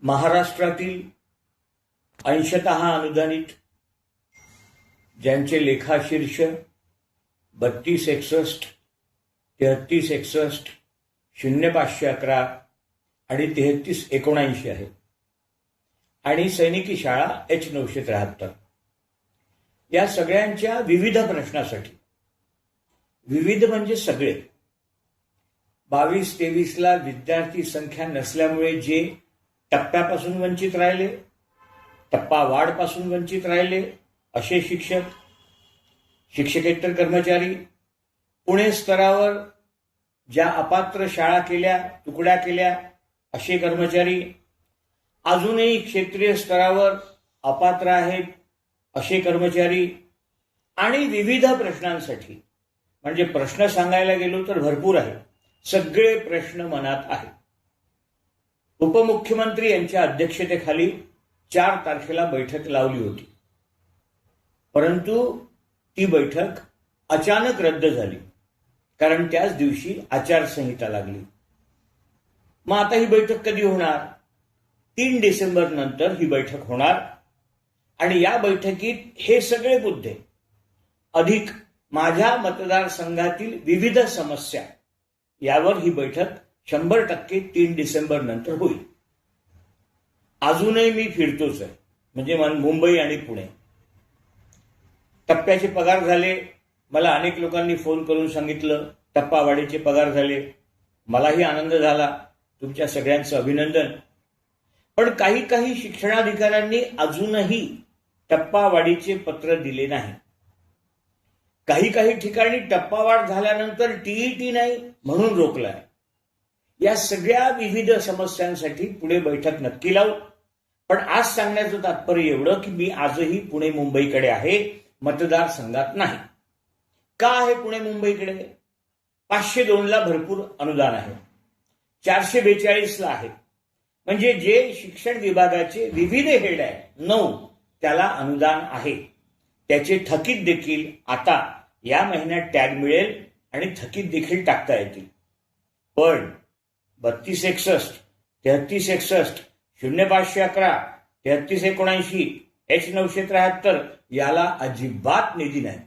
महाराष्ट्रातील अंशतः अनुदानित ज्यांचे लेखाशीर्ष 3261, 3361, 0511 आणि 3379 आहे आणि सैनिकी शाळा H973 या सगळ्यांच्या विविध प्रश्नासाठी, विविध म्हणजे सगळे, 22-23ला विद्यार्थी संख्या नसल्यामुळे जे टप्प्यापासून वंचित राहिले, टप्पा वाढपासून वंचित राहिले असे शिक्षक, शिक्षकेतर कर्मचारी, पुणे स्तरावर ज्या अपात्र शाळा केल्या, तुकड्या केल्या असे कर्मचारी, अजूनही क्षेत्रीय स्तरावर अपात्र आहेत असे कर्मचारी आणि विविध प्रश्नांसाठी, म्हणजे प्रश्न सांगायला गेलो तर भरपूर आहे, सगळे प्रश्न मनात आहेत. उपमुख्यमंत्री यांच्या अध्यक्षतेखाली 4 तारखेला बैठक लावली होती, परंतु ती बैठक अचानक रद्द झाली, कारण त्याच दिवशी आचारसंहिता लागली. मग आता ही बैठक कधी होणार? 3 डिसेंबर नंतर ही बैठक होणार आणि या बैठकीत हे सगळे मुद्दे अधिक माझ्या मतदारसंघातील विविध समस्या यावर ही बैठक 100% 3 डिसेंबर नंतर होईल. अजूनही मी फिरतोच आहे, म्हणजे मुंबई आणि पुणे. टप्प्याचे पगार झाले, मला अनेक लोकांनी फोन करून सांगितलं टप्पावाढीचे पगार झाले, मलाही आनंद झाला, तुमच्या सगळ्यांचं अभिनंदन. पण काही शिक्षणाधिकाऱ्यांनी अजूनही टप्पावाढीचे पत्र दिले नाही. काही ठिकाणी टप्पावाढ झाल्यानंतर टीईटी नाही म्हणून रोखलाय. या सगळ्या विविध समस्यांसाठी पुढे बैठक नक्की लावू. पण आज सांगण्याचं तात्पर्य एवढं की मी आजही पुणे मुंबईकडे आहे, मतदारसंघात नाही. का आहे पुणे मुंबईकडे? 502ला भरपूर अनुदान आहे, 442ला आहे, म्हणजे जे शिक्षण विभागाचे विविध हेड आहे 9 त्याला अनुदान आहे. त्याचे थकीत देखील आता या महिन्यात टॅग मिळेल आणि थकीत देखील टाकता येतील. पण 3261, 3361, 0511, 3379, H973 याला अजिबात निधी नाही.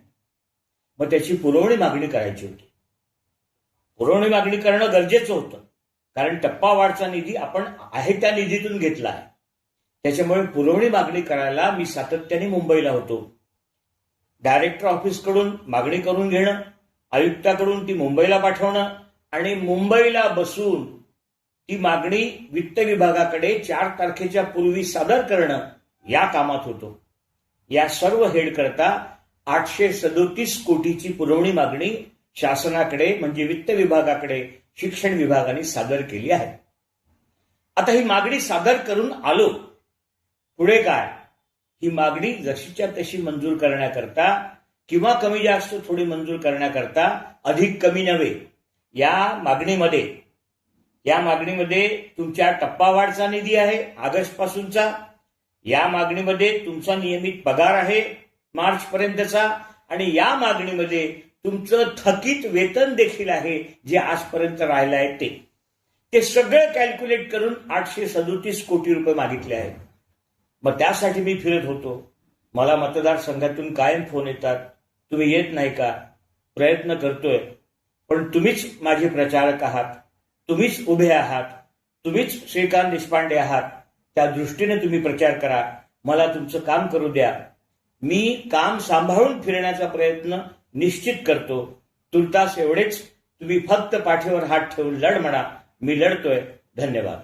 मग त्याची पुरवणी मागणी करायची होती. पुरवणी मागणी करणं गरजेचं होतं, कारण टप्पावाढचा निधी आपण आहे त्या निधीतून घेतला आहे. त्याच्यामुळे पुरवणी मागणी करायला मी सातत्याने मुंबईला होतो. डायरेक्टर ऑफिसकडून मागणी करून घेणं, आयुक्ताकडून ती मुंबईला पाठवणं आणि मुंबईला बसून ती मागणी वित्त विभागाकडे 4 तारखेच्या पूर्वी सादर करणं या कामात होतो. या सर्व हेड करता 837 कोटीची पुरवणी मागणी शासनाकडे म्हणजे वित्त विभागाकडे शिक्षण विभागाने सादर केली आहे. आता ही मागणी सादर करून आलो, पुढे काय? ही मागणी जशीच्या तशी मंजूर करण्याकरता किंवा कमी जास्त थोडी मंजूर करण्याकरता, अधिक कमी नव्हे, या मागणीमध्ये तुमच्या टप्पावाढचा निधी आहे ऑगस्ट पासूनचा, या मागणीमध्ये तुमचा नियमित पगार आहे मार्च पर्यंतचा आणि या मागणीमध्ये तुमचं थकीत वेतन देखील आहे जे आजपर्यंत राहिलं आहे ते सगळं कॅल्क्युलेट करून 837 कोटी रुपये मागितले आहेत. मग त्यासाठी मी फिरत होतो. मला मतदारसंघातून कायम फोन येतात, तुम्ही येत नाही का? प्रयत्न करतोय, पण तुम्हीच माझे प्रचारक आहात, तुम्हीच उभे आहात, तुम्हीच श्रीकांत देशपांडे आहात, त्या दृष्टीने तुम्ही प्रचार करा, मला तुमचं काम करू द्या. मी काम सांभाळून फिरण्याचा प्रयत्न निश्चित करतो. तुर्तास एवढेच, तुम्ही फक्त पाठीवर हात ठेवून लढ म्हणा, मी लढतोय. धन्यवाद.